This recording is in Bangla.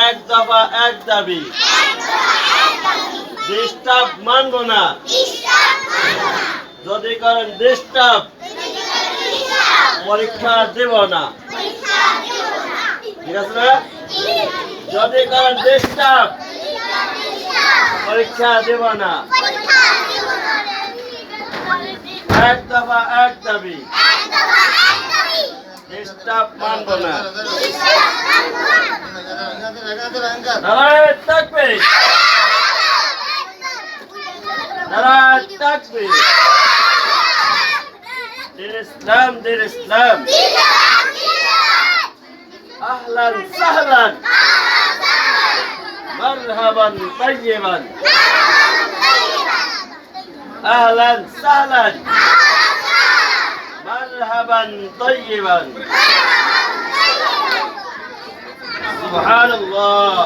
এক দফা এক দাবি, ডিস্টার্ব মানব না, যদি করেন ডিস্টার্ব পরীক্ষা দেব না। ঠিক আছে না? যদি করেন ডিস্টার্ব পরীক্ষা দেব না। এক দফা এক দাবি, ডিস্টার্ব মানব না। নারায়ে তাকবীর, নারায়ে তাকবীর। দিন ইসলাম, দিন ইসলাম। আহলান সাহলান, মারহাবান তাইয়িবান। আহলান সাহলান, মারহাবান তাইয়িবান। সুবহানাল্লাহ।